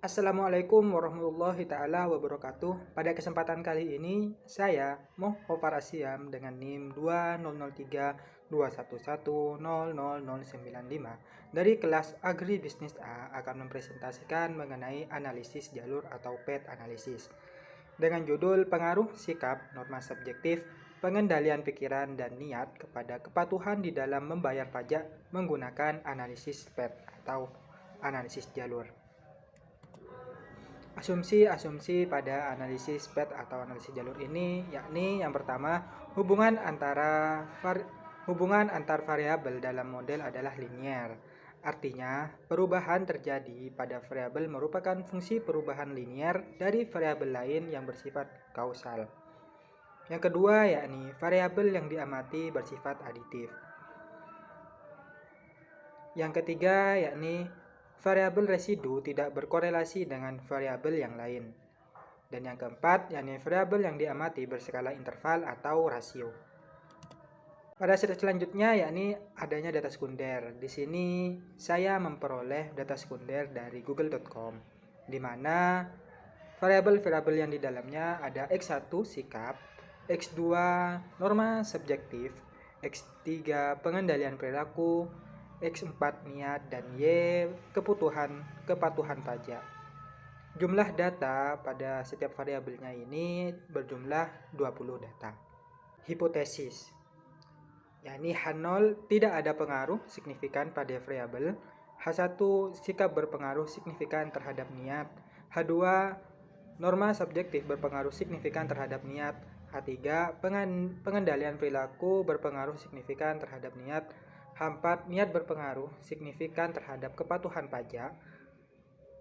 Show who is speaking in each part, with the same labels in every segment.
Speaker 1: Assalamualaikum warahmatullahi taala wabarakatuh. Pada kesempatan kali ini saya Mohofar Asyam dengan NIM 200321100095 dari kelas Agribisnis A akan mempresentasikan mengenai analisis jalur atau PET analisis dengan judul pengaruh sikap, norma subjektif, pengendalian pikiran dan niat kepada kepatuhan di dalam membayar pajak menggunakan analisis PET atau analisis jalur. Asumsi-asumsi pada analisis PET atau analisis jalur ini yakni yang pertama, hubungan antar variabel dalam model adalah linier. Artinya, perubahan terjadi pada variabel merupakan fungsi perubahan linier dari variabel lain yang bersifat kausal. Yang kedua yakni variabel yang diamati bersifat aditif. Yang ketiga yakni variabel residu tidak berkorelasi dengan variabel yang lain. Dan yang keempat, yakni variabel yang diamati berskala interval atau rasio. Pada slide selanjutnya, yakni adanya data sekunder. Di sini saya memperoleh data sekunder dari google.com, di mana variabel-variabel yang di dalamnya ada X1 sikap, X2 norma subjektif, X3 pengendalian perilaku, X4 niat, dan Y kepatuhan pajak. Jumlah data pada setiap variabelnya ini berjumlah 20 data. Hipotesis, yakni H0 tidak ada pengaruh signifikan pada variabel, H1 sikap berpengaruh signifikan terhadap niat, H2 norma subjektif berpengaruh signifikan terhadap niat, H3 pengendalian perilaku berpengaruh signifikan terhadap niat, H4 niat berpengaruh signifikan terhadap kepatuhan pajak,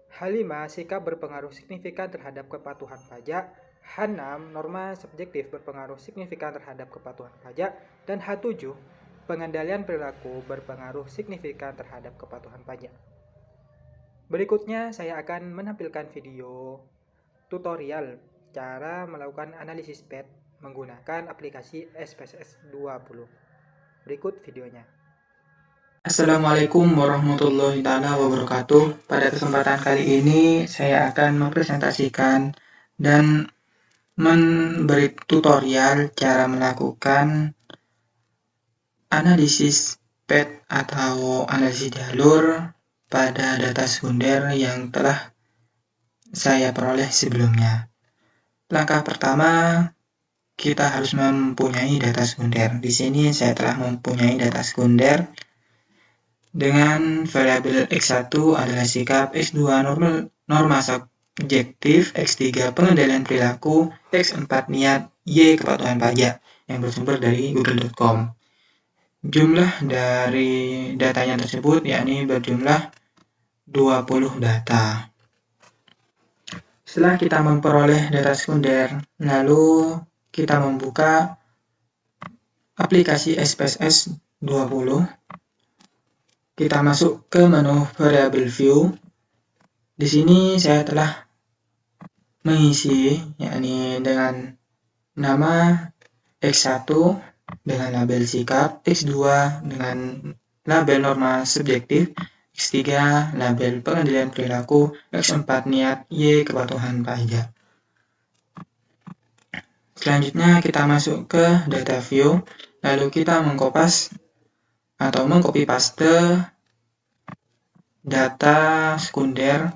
Speaker 1: H5 sikap berpengaruh signifikan terhadap kepatuhan pajak, H6 norma subjektif berpengaruh signifikan terhadap kepatuhan pajak, dan H7 pengendalian perilaku berpengaruh signifikan terhadap kepatuhan pajak. Berikutnya saya akan menampilkan video tutorial cara melakukan analisis PET menggunakan aplikasi SPSS 20. Berikut videonya.
Speaker 2: Assalamualaikum warahmatullahi wabarakatuh. Pada kesempatan kali ini saya akan mempresentasikan dan memberi tutorial cara melakukan analisis PET atau analisis jalur pada data sekunder yang telah saya peroleh sebelumnya. Langkah pertama, kita harus mempunyai data sekunder. Di sini saya telah mempunyai data sekunder dengan variabel X1 adalah sikap, X2 norma subjektif, X3 pengendalian perilaku, X4 niat, Y kepatuhan pajak yang bersumber dari google.com. Jumlah dari datanya tersebut yakni berjumlah 20 data. Setelah kita memperoleh data sekunder, lalu kita membuka aplikasi SPSS 20. Kita masuk ke menu variable view. Di sini saya telah mengisi yakni dengan nama X1 dengan label sikap, X2 dengan label norma subjektif, X3 label pengendalian perilaku, X4 niat, Y kepatuhan pajak. Selanjutnya kita masuk ke data view, lalu kita mengcopy paste data sekunder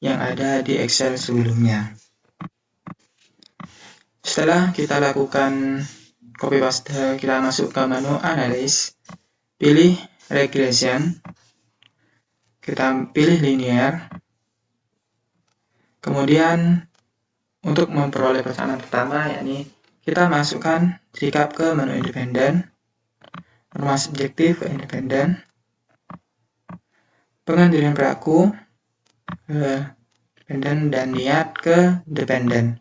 Speaker 2: yang ada di Excel sebelumnya. Setelah kita lakukan copy paste, kita masuk ke menu analysis, pilih regression, kita pilih linear, kemudian untuk memperoleh pesanan pertama yakni kita masukkan sikap ke menu independen, norma subjektif ke independen, pengendalian perilaku ke independen, dan niat ke dependen.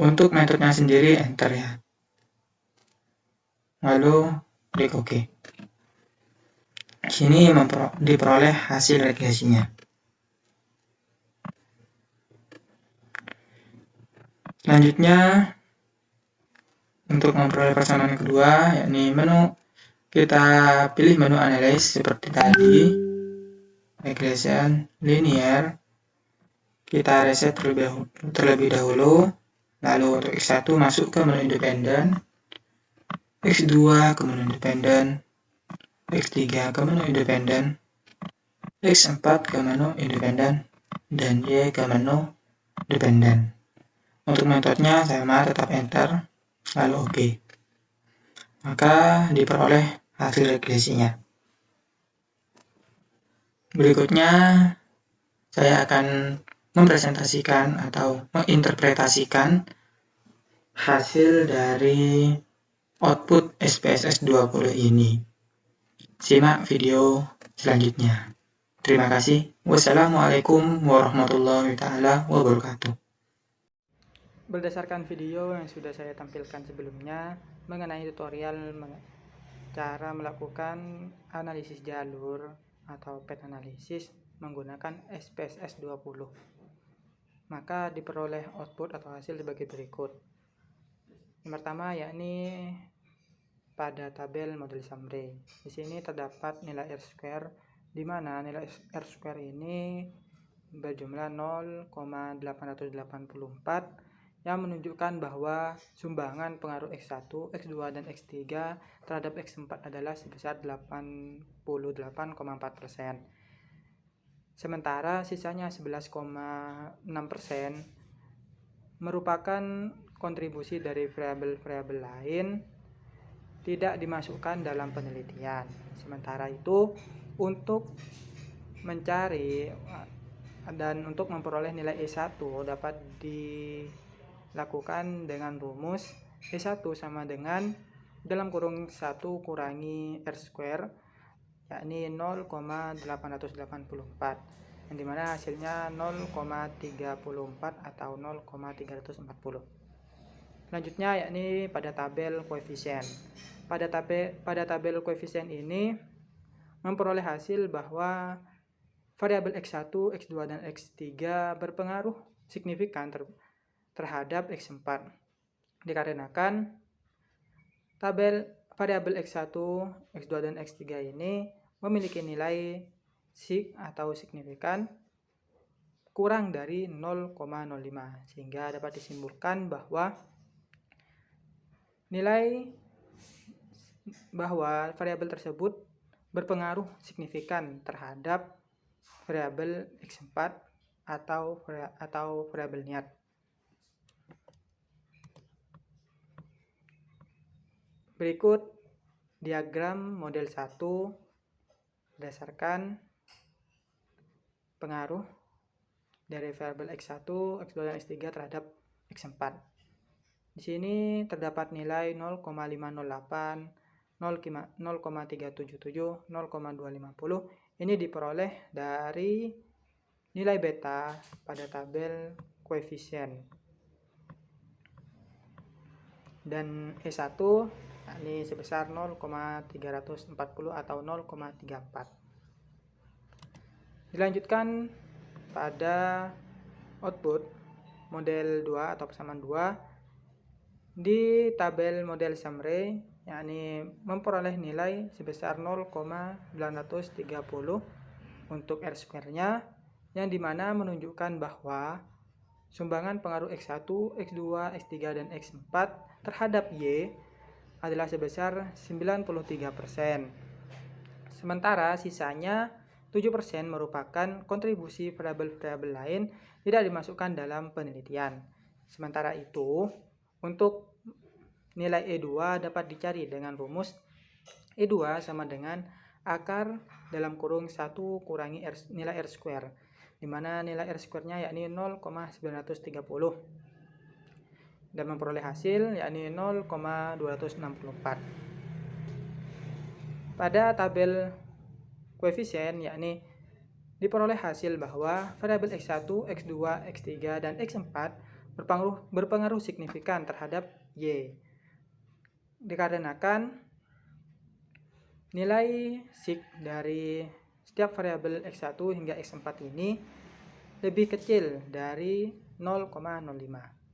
Speaker 2: Untuk metodenya sendiri enter ya. Lalu klik OK. Sini diperoleh hasil regresinya. Selanjutnya untuk memperoleh pesanan yang kedua yakni menu, kita pilih menu analysis seperti tadi, regression linear, kita reset terlebih dahulu. Lalu untuk X1 masuk ke menu independen, X2 ke menu independen, X3 ke menu independen, X4 ke menu independen, dan Y ke menu dependen. Untuk metodenya sama, tetap enter, lalu OK. Maka diperoleh hasil regresinya. Berikutnya, saya akan mempresentasikan atau menginterpretasikan hasil dari output SPSS 20 ini. Simak video selanjutnya. Terima kasih. Wassalamualaikum warahmatullahi wabarakatuh.
Speaker 1: Berdasarkan video yang sudah saya tampilkan sebelumnya mengenai tutorial cara melakukan analisis jalur atau path analisis menggunakan SPSS 20, maka diperoleh output atau hasil sebagai berikut. Yang pertama yakni pada tabel model summary. Di sini terdapat nilai R-square, di mana nilai R-square ini berjumlah 0,884 yang menunjukkan bahwa sumbangan pengaruh X1, X2, dan X3 terhadap X4 adalah sebesar 88,4%. Sementara sisanya 11,6% merupakan kontribusi dari variabel-variabel lain tidak dimasukkan dalam penelitian. Sementara itu, untuk mencari dan untuk memperoleh nilai E1 dapat dilakukan dengan rumus E1 sama dengan dalam kurung 1 kurangi R square, yakni 0,884, yang dimana hasilnya 0,34 atau 0,340. Selanjutnya yakni pada tabel koefisien. Pada tabel koefisien ini memperoleh hasil bahwa variabel X1, X2, dan X3 berpengaruh signifikan terhadap X4. Dikarenakan variabel X1, X2, dan X3 ini memiliki nilai sig atau signifikan kurang dari 0,05, sehingga dapat disimpulkan bahwa variabel tersebut berpengaruh signifikan terhadap variabel X4 atau variabel niat. Berikut diagram model 1 berdasarkan pengaruh dari variabel X1, X2, dan X3 terhadap X4. Di sini terdapat nilai 0,508, 0,377, 0,250. Ini diperoleh dari nilai beta pada tabel koefisien. Dan E1 ini sebesar 0,340 atau 0,34. Dilanjutkan pada output model 2 atau persamaan 2 di tabel model summary, yakni memperoleh nilai sebesar 0,930 untuk R square-nya, yang dimana menunjukkan bahwa sumbangan pengaruh X1, X2, X3, dan X4 terhadap Y adalah sebesar 93%. Sementara sisanya 7% merupakan kontribusi variabel-variabel lain tidak dimasukkan dalam penelitian. Sementara itu, untuk nilai E2 dapat dicari dengan rumus E2 sama dengan akar dalam kurung 1 kurangi nilai R square, di mana nilai R square-nya yakni 0,930 dan memperoleh hasil yakni 0,264. Pada tabel koefisien yakni diperoleh hasil bahwa variabel X1, X2, X3, dan X4 berpengaruh signifikan terhadap Y. Dikarenakan nilai sig dari setiap variabel X1 hingga X4 ini lebih kecil dari 0,05,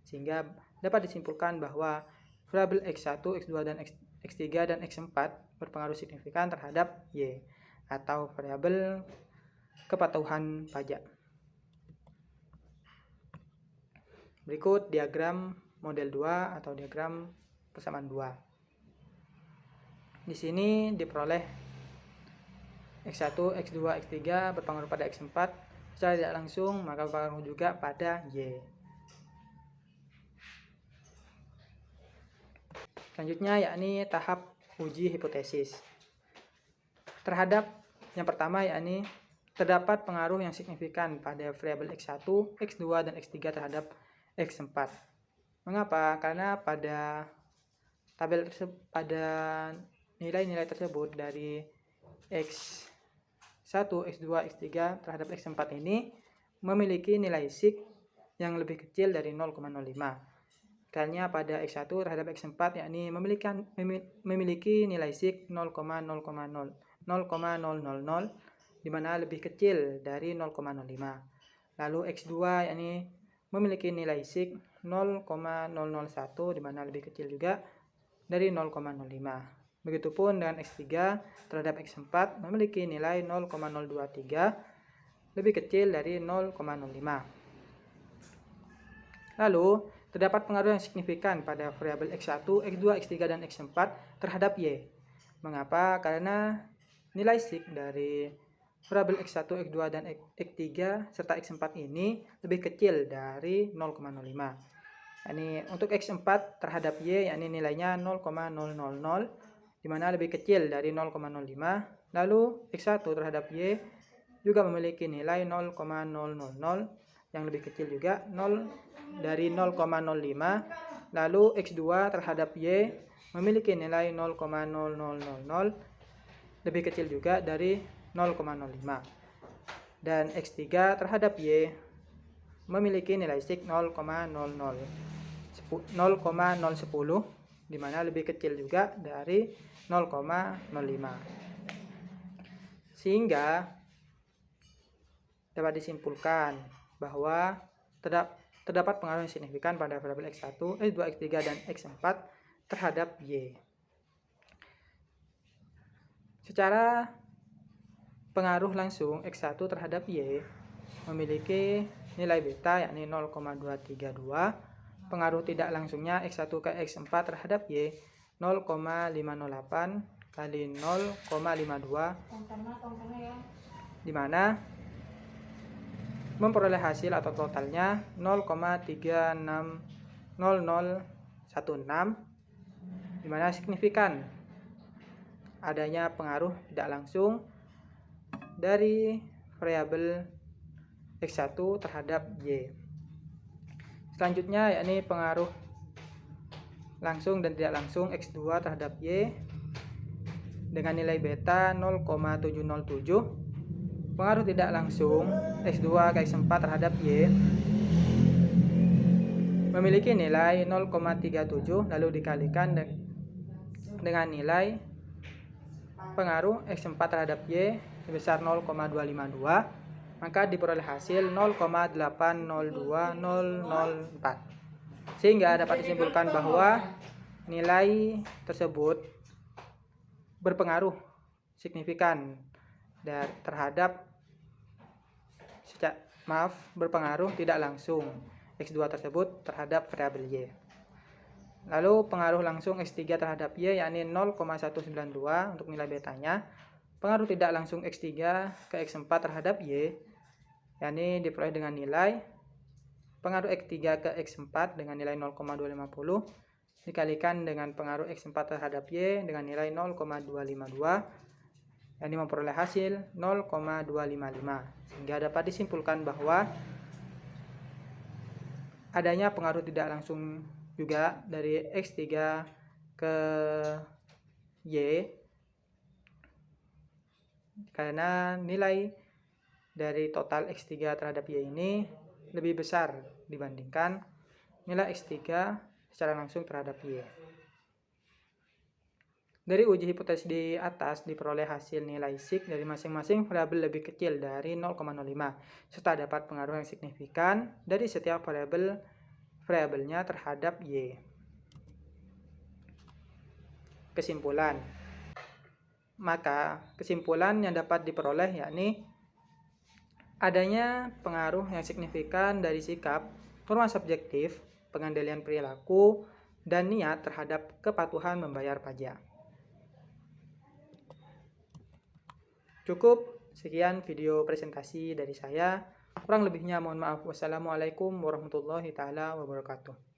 Speaker 1: sehingga dapat disimpulkan bahwa variabel X1, X2, dan X3 dan X4 berpengaruh signifikan terhadap Y, atau variabel kepatuhan pajak. Berikut diagram model 2 atau diagram persamaan 2. Di sini diperoleh X1, X2, X3 berpengaruh pada X4 secara tidak langsung, maka berpengaruh juga pada Y. Selanjutnya yakni tahap uji hipotesis. Terhadap yang pertama yakni terdapat pengaruh yang signifikan pada variabel X1, X2, dan X3 terhadap X4. Mengapa? Karena pada tabel pada nilai-nilai tersebut dari X1, X2, X3 terhadap X4 ini memiliki nilai sig yang lebih kecil dari 0,05. Karena pada X1 terhadap X4 yakni memiliki nilai sig 0,000, di mana lebih kecil dari 0,05. Lalu X2 yakni memiliki nilai sig 0,001, di mana lebih kecil juga dari 0,05. Begitupun dengan X3 terhadap X4 memiliki nilai 0,023, lebih kecil dari 0,05. Lalu terdapat pengaruh yang signifikan pada variabel X1, X2, X3, dan X4 terhadap Y. Mengapa? Karena nilai sig dari variabel X1, X2, dan X3 serta X4 ini lebih kecil dari 0,05. Ini untuk X4 terhadap Y yakni nilainya 0,000, di mana lebih kecil dari 0,05. Lalu X1 terhadap Y juga memiliki nilai 0,000 yang lebih kecil juga dari 0,05. Lalu X2 terhadap Y memiliki nilai 0,0000, lebih kecil juga dari 0,05. Dan X3 terhadap Y memiliki nilai sig 0,010, di mana lebih kecil juga dari 0,05. Sehingga dapat disimpulkan bahwa terdapat pengaruh yang signifikan pada variabel X1, X2, X3, dan X4 terhadap Y. Secara pengaruh langsung X1 terhadap Y memiliki nilai beta yakni 0,232. Pengaruh tidak langsungnya X1 ke X4 terhadap Y 0,508 kali 0,52, di mana memperoleh hasil atau totalnya 0,3600016, di mana signifikan adanya pengaruh tidak langsung dari variabel X1 terhadap Y. Selanjutnya yakni pengaruh langsung dan tidak langsung X2 terhadap Y dengan nilai beta 0,707. Pengaruh tidak langsung X2 ke X4 terhadap Y memiliki nilai 0,37, lalu dikalikan dengan nilai pengaruh X4 terhadap Y sebesar 0,252, maka diperoleh hasil 0,802004. Sehingga dapat disimpulkan bahwa nilai tersebut berpengaruh signifikan berpengaruh tidak langsung X2 tersebut terhadap variabel Y. Lalu pengaruh langsung X3 terhadap Y yakni 0,192 untuk nilai betanya. Pengaruh tidak langsung X3 ke X4 terhadap Y yakni diperoleh dengan nilai pengaruh X3 ke X4 dengan nilai 0,250 dikalikan dengan pengaruh X4 terhadap Y dengan nilai 0,252, yakni memperoleh hasil 0,255. Sehingga dapat disimpulkan bahwa adanya pengaruh tidak langsung juga dari X3 ke Y karena nilai dari total X3 terhadap Y ini lebih besar dibandingkan nilai X3 secara langsung terhadap Y. Dari uji hipotesis di atas diperoleh hasil nilai sig dari masing-masing variabel lebih kecil dari 0,05 serta dapat pengaruh yang signifikan dari setiap variabelnya terhadap Y. Kesimpulan. Maka kesimpulan yang dapat diperoleh yakni adanya pengaruh yang signifikan dari sikap, norma subjektif, pengendalian perilaku, dan niat terhadap kepatuhan membayar pajak. Cukup sekian video presentasi dari saya. Kurang lebihnya mohon maaf. Wassalamualaikum warahmatullahi taala wabarakatuh.